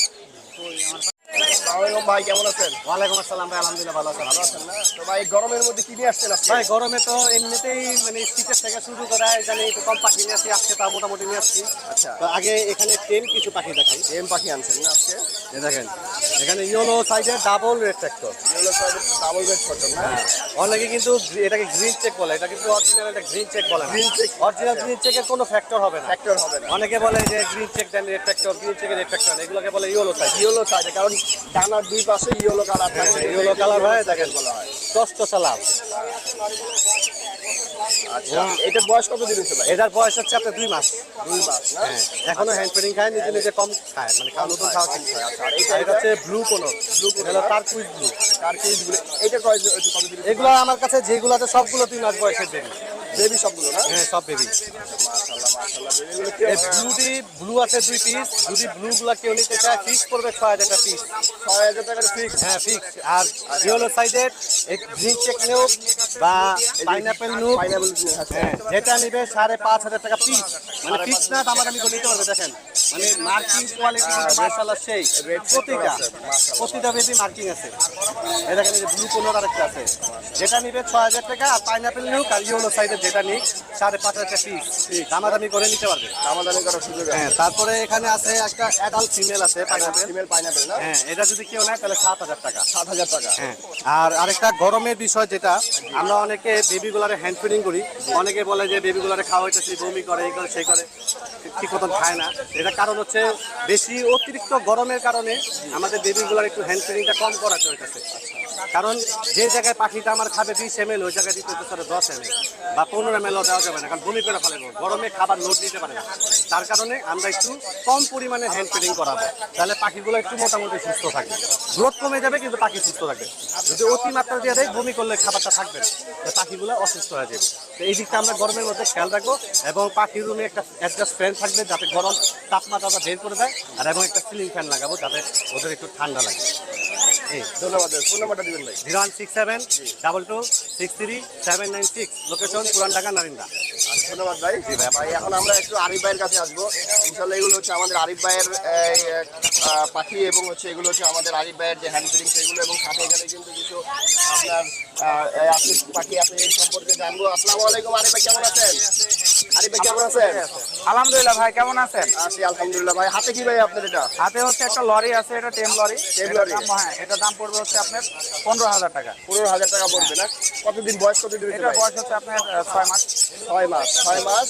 আসসালামু আলাইকুম ভাই, কেমন আছেন? ওয়ালাইকুম আসসালাম ভাই, আলহামদুলিল্লাহ ভালো আছি। ভালো আছেন না? তো ভাই গরমের মধ্যে কি নিয়ে আসছেন আজকে? ভাই গরমে তো এমনিতেই মানে শীতের থেকে শুরু করে এখানে একটু কম পাখি নিয়ে আসি, আজকে তা মোটামুটি নিয়ে আসছি। আচ্ছা, তো আগে এখানে টেম কিছু পাখি দেখাই। এম পাখি আনছেন না আজকে? এই দেখেন এখানে ইয়েলো সাইজের ডাবল রেড ট্র্যাক্টর। এগুলো ডাবল বেড ফটো না? অনেকে কিন্তু এটাকে গ্রিন চেক বলে, এটা কিন্তু অরিজিনাল এটা গ্রিন চেক বলে। Green check, অরিজিনাল গ্রিন চেকের কোনো ফ্যাক্টর হবে না। ফ্যাক্টর হবে না। অনেকে বলে যে গ্রিন চেক দেন রেড ট্র্যাক্টর, গ্রিন চেকের রেড ট্র্যাক্টর, এগুলোকে বলে ইয়েলো সাইজ। ইয়েলো সাইডে, কারণ ডানার দুই পাশে ইয়েলো কালার থাকে। ইয়েলো কালার হয় দেখেন, বলা হয়। টসটসা লাল। আচ্ছা, এটার বয়স কত দিন হচ্ছে ভাই? এটার বয়স হচ্ছে আপনার 2 মাস। 2 মাস না? হ্যাঁ, এখনো হ্যান্ড ফিডিং খায়, নিজে নিজে কম খায়, মানে খাওয়া নতুন খাওয়া ঠিক খায়। আচ্ছা, আর এটা হচ্ছে ব্লু কোনো, এটা তার কুইজ ব্লু। কার কেজিগুলো? এটা কয় কত দিন? এগুলো আমার কাছে যেগুলো আছে সবগুলো 2 মাস বয়সের বেবি। বেবি সবগুলো না? হ্যাঁ সব বেবি। মাশাআল্লাহ মাশাআল্লাহ, বেবিগুলো কি এই ব্লু আছে 2 পিস, যদি ব্লু গুলা কেউ নিতে চায় ফিক্স করবে 6000 টাকা পিস। 6000 টাকার ফিক্স? হ্যাঁ ফিক্স। আর ইয়েলো সাইডের এই গ্রিন চেক নেও বা পাইনাপেল নুক, পাইনাপল হ্যাঁ যেটা নিবে 5500 টাকা পিস। মানে ফিক্স না, দামাদামি করে নিতে পারবে। দেখেন মানে মার্কিং কোয়ালিটি মাশাআল্লাহ সেই। প্রতিটা বেবি মার্কিং আছে। এই দেখেন এই যে ব্লু কোলার আরেকটা আছে, যেটা নিবে 6000 টাকা। আর পাইনাপল নুক আর ইয়েলো সাইডের যেটা নিক 5500 টাকা পিস। দামাদামি করে নিতে পারবে। দামাদামি করার সুযোগ আছে। হ্যাঁ তারপরে এখানে আছে একটা অ্যাডাল্ট ফিমেল আছে পাইনাপল। ফিমেল পাইনাপল না? হ্যাঁ এটা যদি কেউ নেয় তাহলে 7000 টাকা। 7000 টাকা। হ্যাঁ আর আরেকটা গরমের বিষয়, যেটা আমরা অনেকে বেবিগুলারে হ্যান্ড ফিডিং করি, অনেকে বলে যে বেবিগুলারে খাওয়াইতেছি, বমি করে, এই করে সেই করে, ঠিক মতন খায় না। এটা কারণ হচ্ছে বেশি অতিরিক্ত গরমের কারণে আমাদের বেবিগুলার একটু হ্যান্ড ফিডিংটা কম করাতে হইতেছে। কারণ যে জায়গায় পাখিটা আমার খাবে 20 ml, ওই জায়গায় দিতে হচ্ছে 10 ml বা 15 ml দেওয়া যাবে না, কারণ বমি করে ফেলে গরমে খাবার লোড নিতে পারে না। তার কারণে আমরা একটু কম পরিমাণে হ্যান্ড ফিডিং করাবো, তাহলে পাখিগুলো একটু মোটামুটি সুস্থ থাকবে। গ্রোথ কমে যাবে কিন্তু পাখি সুস্থ থাকবে। যদি অতিমাত্রা দিয়ে দেয় বমি করলে খাবারটা থাকবে না, পাখিগুলো অসুস্থ হয়ে যাবে। তো এই দিকটা আমরা গরমের মধ্যে খেয়াল রাখবো, এবং পাখির রুমে একটা অ্যাডজাস্ট ফ্যান থাকবে যাতে গরম তাপমাত্রাটা বের করে দেয়, আর এবং একটা সিলিং ফ্যান লাগাবো যাতে ওদের একটু ঠান্ডা লাগে। ধন্যবাদ। ফোন নাম্বারটা দিবেন ভাই। 0167 22 63 796, লোকেশন পুরান ঢাকা নারিন্দা। ধন্যবাদ ভাই। ভাই এখন আমরা একটু আরিফ ভাইয়ের কাছে আসবো। ইনশাল্লাহ এগুলো হচ্ছে আমাদের আরিফ ভাইয়ের পাখি, এবং হচ্ছে এগুলো হচ্ছে আমাদের আরিফ ভাইয়ের যে হ্যান্ড ফিডিং সেগুলো, এবং সাথে এখানে কিন্তু কিছু আপনার আপনি পাখি আছে এই সম্পর্কে জানবো। আসসালামু আলাইকুম আরিফ ভাই, কেমন আছেন? আরিফ ভাই কেমন আছেন? আলহামদুলিল্লাহ ভাই, কেমন আছেন? আছি আলহামদুলিল্লাহ। ভাই হাতে কি ভাই আপনার? এটা হাতে হচ্ছে একটা লরি আছে, এটা টেম লরি। টেম লরি? হ্যাঁ, এটার দাম পড়বে হচ্ছে আপনার 15000 টাকা। 15000 টাকা পড়বে না? কতদিন বয়স, কতদিন হয়েছে এটার ভাই? বয়স হচ্ছে আপনার 6 মাস। 6 মাস। 6 মাস।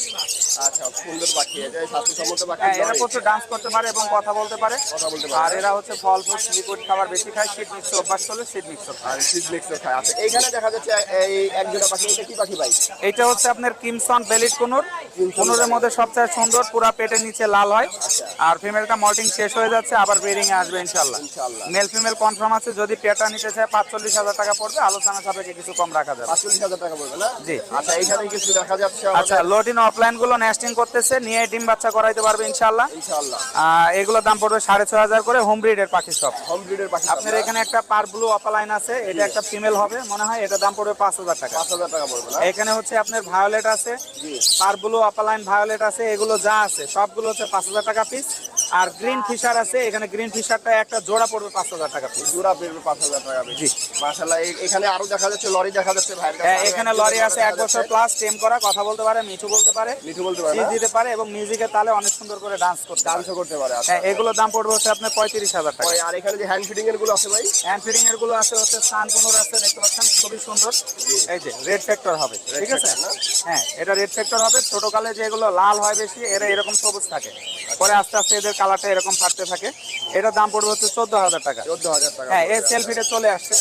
আচ্ছা, সুন্দর পাখি, এটা স্বাস্থ্যসম্মত পাখি। হ্যাঁ, এরা প্রচুর ডান্স করতে পারে এবং কথা বলতে পারে। কথা বলতে পারে। আর এরা হচ্ছে ফল ফুল লিকুইড খাবার বেশি খায়, সিড মিক্স অভ্যাস করলে সিড মিক্স খায়। আর সিড মিক্সও খায়। আচ্ছা, এইখানে দেখা যাচ্ছে এই একজোড়া পাখি, এটা কি পাখি ভাই? এটা হচ্ছে আপনার কিমসন বেলিট কুনুর। কুনুরের মধ্যে সবচেয়ে সুন্দর, পুরা পেটের নিচে লাল হয়। আর ফিমেলটা মল্টিং শেষ হয়ে যাচ্ছে, আবার ব্রিডিং এ আসবে ইনশাআল্লাহ। ইনশাআল্লাহ। মেল ফিমেল কনফার্ম আছে। যদি পেটা নিতে চায় 45000 টাকা পড়বে, আলোচনা সাপেক্ষে কিছু কম রাখা যাবে। 45000 টাকা পড়বে না? জি। আচ্ছা, এইখানে কিছু দেখা যাচ্ছে আচ্ছা, লোডিন অফলাইন গুলো নেস্টিং করতেছে, নিয়ে ডিম বাচ্চা করাইতে পারবে ইনশাআল্লাহ। ইনশাআল্লাহ। এগুলোর দাম পড়বে 6500 করে, হোম ব্রিডের পাখি সব। হোম ব্রিডের পাখি। আপনার এখানে একটা পার ব্লু অপালাইন আছে, এটা একটা ফিমেল হবে মনে হয়, এটা দাম পড়বে 5000 টাকা। 5000 টাকা পড়বে না? এখানে হচ্ছে আপনার ভায়োলেট আছে, জি। পার ব্লু অপালাইন ভায়োলেট আছে, এগুলো যা আছে সবগুলো হচ্ছে 5000 টাকা পিস। আর গ্রিন ফিশার আছে, এখানে গ্রিন ফিশারটা একটা জোড়া পড়বে 5000 টাকা পিস। জোড়া পড়বে 5000 টাকা পিস। জি। মাশাআল্লাহ। এখানে আরো দেখা যাচ্ছে লরি, দেখা যাচ্ছে ভাইয়ের কাছে। এখানে লরি আছে 1 বছর প্লাস, টেম করা, কথা বলতে পারে, মিঠু বলতে পারে, মিঠু বলতে পারে চিজ না? দিতে পারে, এবং মিউজিকের তালে অনেক সুন্দর করে ডান্স করতে পারে। ডান্সও করতে পারে। আচ্ছা। হ্যাঁ, এগুলোর দাম পড়বে হচ্ছে আপনার 35000 টাকা। ওই আর এখানে যে হ্যান্ড ফিডিং এর গুলো আছে ভাই? হ্যান্ড ফিডিং এর গুলো আছে হচ্ছে সান কোনোর আছে, দেখতে পাচ্ছেন খুবই সুন্দর। এই যে রেড ফ্যাক্টর হবে, ঠিক আছে? factor না? হ্যাঁ, এটা রেড ফ্যাক্টর হবে। ছোট কালে যেগুলো লাল হয় বেশি, এরা এরকম সবুজ থাকে, পরে আস্তে আস্তে এদের কালারটা এরকম ফাটতে থাকে। এটার দাম পড়বে হচ্ছে 14000 টাকা। 14000 টাকা। হ্যাঁ, এই সেলফিটা চলে আসছে।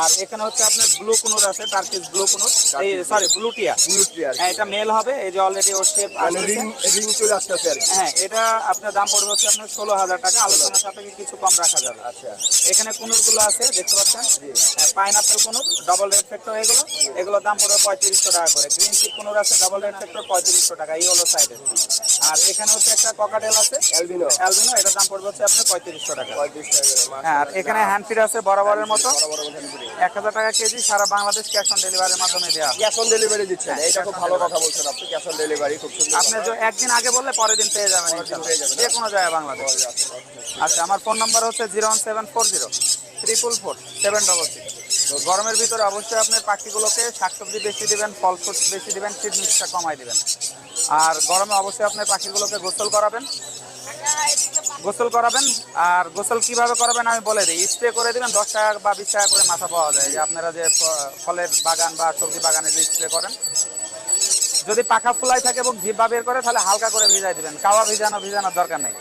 আর এখানে হচ্ছে আপনার ব্লু কুনুর আছে, টার্কিশ ব্লু কুনুর, এই সরি ব্লু টিয়া। ব্লু টিয়ার হ্যাঁ, এটা মেল হবে, এই যে অলরেডি ওর শেপ মানে রিং রিং চলে আসতেছে আর কি। হ্যাঁ, এটা আপনার দাম পড়বে হচ্ছে আপনার 16,000 টাকা, আলোচনার সাপেক্ষে কিছু কম রাখা যাবে। আচ্ছা এখানে কুনুরগুলো আছে দেখতে পাচ্ছেন, পাইনাপেল কুনুর, ডাবল রেড ফ্যাক্টর, এগুলোর দাম পড়বে 3500 টাকা করে। গ্রিন চিপ কুনুর আছে ডাবল রেড ফ্যাক্টর 3500 টাকা, এই হলো সাইডে। আর এখানে হচ্ছে একটা ককাটেল আছে অ্যালবিনো অ্যালবিনো, এটার দাম পড়বে হচ্ছে আপনার 3500 টাকা। 35 টাকা করে। হ্যাঁ, আর এখানে হ্যান্ড ফিড আছে বরাবরের মতো, বড় বড় মতন করে 1000 টাকা কেজি, সারা বাংলাদেশ ক্যাশ অন ডেলিভারির মাধ্যমে দেওয়া। ক্যাশ অন ডেলিভারি দিচ্ছেন, এটা খুব ভালো কথা বলছেন আপনি। ক্যাশ অন ডেলিভারি খুব সুন্দর আপনি যে একদিন আগে বললে পরের দিন পেয়ে যাবেন ইনশাআল্লাহ, যে কোনো জায়গায় বাংলাদেশ। আচ্ছা, আমার ফোন নাম্বার হচ্ছে 01740 গরমের ভিতরে অবশ্যই আপনার পাখিগুলোকে শাকসবজি বেশি দিবেন, ফল ফ্রুট বেশি দিবেন, ফিড মিক্সটা কমাই দিবেন। আর গরমে অবশ্যই আপনার পাখিগুলোকে গোসল করাবেন। আর গোসল কিভাবে করাবেন আমি বলে দিই। স্প্রে করে দিবেন, 10 টাকা বা 20 টাকা করে মাথা পাওয়া যায়। যে আপনারা যে ফলের বাগান বা সবজি বাগানে যে স্প্রে করেন, যদি পাখা ফুলাই থাকে এবং জিব্বা বের করে তাহলে হালকা করে ভিজাই দিবেন, কাওয়া ভিজানোর দরকার নেই।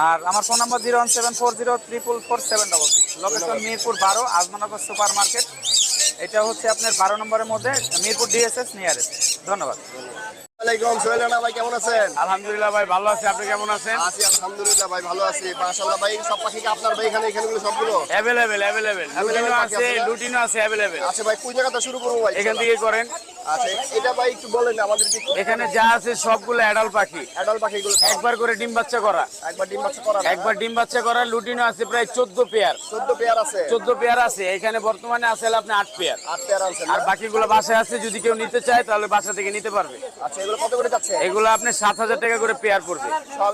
আর আমার phone number 01740 location Mirpur 12, Azmanagar super market. এটা হচ্ছে আপনার 12 নম্বরের মধ্যে, মিরপুর ডিএসএস নিয়ারেস্ট। ধন্যবাদ। ওয়ালাইকুম সোহেল রানা ভাই, কেমন আছেন? আলহামদুলিল্লাহ ভাই, ভালো আছি। আপনি কেমন আছেন? আছি আলহামদুলিল্লাহ ভাই, ভালো আছি মাশাআল্লাহ। ভাই সব পাখি কি আপনার ভাই এখানেগুলো সবগুলো? অ্যাভেলেবেল লুটিনো পাখি আছে, আছে না? লুটিনো আছে অ্যাভেলেবেল। আচ্ছা ভাই, কোন জায়গাটা শুরু করবো ভাই? এখান থেকে করেন। আচ্ছা, এটা ভাই একটু বলেন আমাদেরকে একটু। এখানে যা আছে সবগুলো অ্যাডাল্ট পাখি, অ্যাডাল্ট পাখিগুলো একবার করে ডিম বাচ্চা করা। একবার ডিম বাচ্চা করা না? একবার ডিম বাচ্চা করা লুটিনো আছে প্রায় 14 পেয়ার। 14 পেয়ার আছে? 14 পেয়ার আছে। এখানে বর্তমানে আছে হলো আপনি 8 পেয়ার। 8 পেয়ার আছে না? আর বাকিগুলো বাসায় আছে, যদি কেউ নিতে চায় তাহলে বাসা থেকে নিতে পারবে। আচ্ছা, এগুলো কত করে যাচ্ছে? এগুলো আপনি 7,000 টাকা করে পেয়ার পড়বে। সব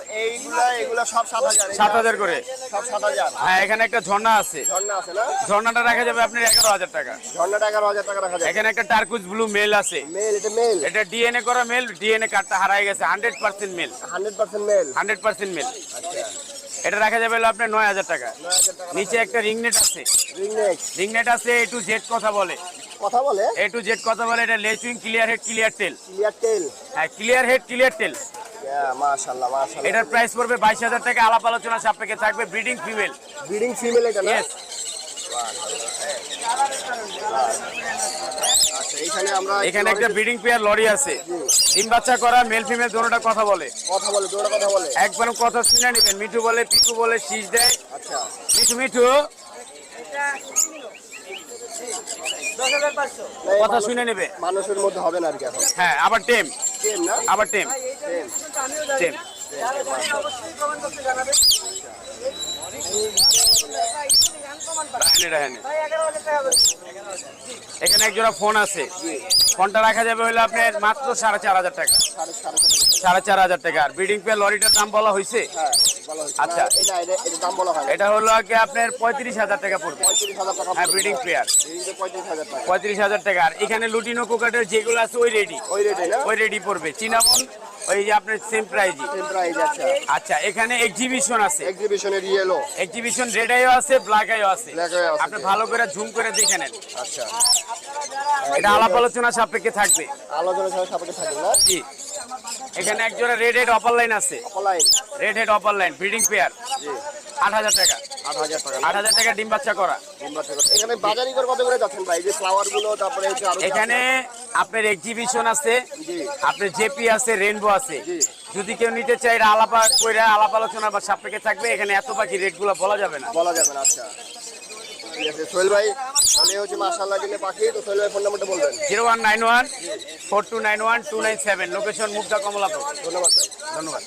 এগুলা সব 7000? 7,000 করে। সব 7000? হ্যাঁ, এখানে একটা ঝর্ণা আছে, ঝর্ণা আছে না? ঝর্ণাটা রাখা যাবে আপনার 11,000 টাকা। ঝর্ণাটা 11,000 টাকা রাখা যায়। এখানে একটা টার্কুজ ব্লু মেল আছে। মেল? এটা মেল? এটা ডিএনএ করা মেল, ডিএনএ কার্ডটা হারাই গেছে। 100% মেল, 100% মেল? 100% মেল। আচ্ছা, এটা রাখা যাবে হলো আপনার 9,000 টাকা। 9000 টাকা। নিচে একটা রিংনেট আছে, রিং নেক রিংনেট আছে A to Z কথা বলে, কথা বলে? A to Z কথা বলে। এটা লেচুইং, ক্লিয়ার হেড, ক্লিয়ার টেল। ক্লিয়ার টেল? হ্যাঁ, ক্লিয়ার হেড, ক্লিয়ার টেল। মাশাআল্লাহ মাশাআল্লাহ। এটার প্রাইস পড়বে 22,000 টাকা, আলাপ আলোচনা সাপেক্ষে থাকবে। Breeding female. ব্রিডিং ফিমেল এটা না? ইয়েস। আচ্ছা, এখানে আমরা এখানে একটা ব্রিডিং পেয়ার লরি আছে, ডিম বাচ্চা করা, মেল ফিমেল দুটোটা কথা বলে। কথা বলে, দুটো কথা বলে? একবার কথা শুনে নেবেন। মিঠু বলে, পিকু বলে, শীষ দেয়। আচ্ছা, মিঠু মিঠু কথা শুনে নেবে। মানুষের মধ্যে হবে না আর কি এখন। হ্যাঁ, আবার টেম, টেম না? আবার টেম, টেম। রাহেনে। এখানে এক জোড়া ফোন আছে, ফোনটা রাখা যাবে হলো আপনার মাত্র 4,500 টাকা। 4,500 টাকা। আর ব্রিডিং পেয়ার লরিটার দাম বলা হয়েছে। হ্যাঁ, বলা হয়েছে। আচ্ছা, এটা দাম বলা হয় না। এটা হলো আগে আপনার 35,000 টাকা পড়বে। 35,000 টাকা? হ্যাঁ, ব্রিডিং পেয়ার 35,000 টাকা। 35,000 টাকা। আর এখানে লুটিনো কোকাটের যেগুলো আছে ওই রেডি, ওই রেটে না? ওই রেডি পড়বে। চিনামন ওই যে আপনার সেম প্রাইজই। Same price? আচ্ছা। আচ্ছা, এখানে এক্সিবিশন আছে, এক্সিবিশনের ইয়েলো এক্সিবিশন রেড আইও আছে, ব্ল্যাক আইও আছে। ব্ল্যাক আই আছে? আপনি ভালো করে ঝুম করে দেখে নেন। আচ্ছা, এটা আলাপ আলোচনা সাপেক্ষে থাকবে। আলোচনা সবাই সাপেক্ষে থাকবে না? জি। এখানে এক জোড়া রেড হেড অপার লাইন আছে, online? Red head upper line breeding pair. জি। 8,000 টাকা। 8,000 টাকা? 8,000 টাকা ডিম বাচ্চা করা। ডিম বাচ্চা করে। এখানে বাজারি করে কত করে যাচ্ছেন ভাই? যে ফ্লাওয়ার গুলো, তারপরে হচ্ছে আরো এখানে আপনার এক্সিবিশন আছে, জি। আপনার জেপি আছে, রেইনবো আছে। জি। যদি কেউ নিতে চায় এটা আলাপ আলোচনা বা সাপেক্ষে থাকবে। এখানে এত পাখি রেটগুলো বলা যাবে না। বলা যাবে না? আচ্ছা, ঠিক আছে সোহেল ভাই, তাহলে হচ্ছে মাশাআল্লাহ কিনে পাখি। তো সোহেল ভাই ফোন নাম্বারটা বলবেন? 0191 4291 297, লোকেশন মুগদা, কমলাপুর। ধন্যবাদ ভাই। ধন্যবাদ।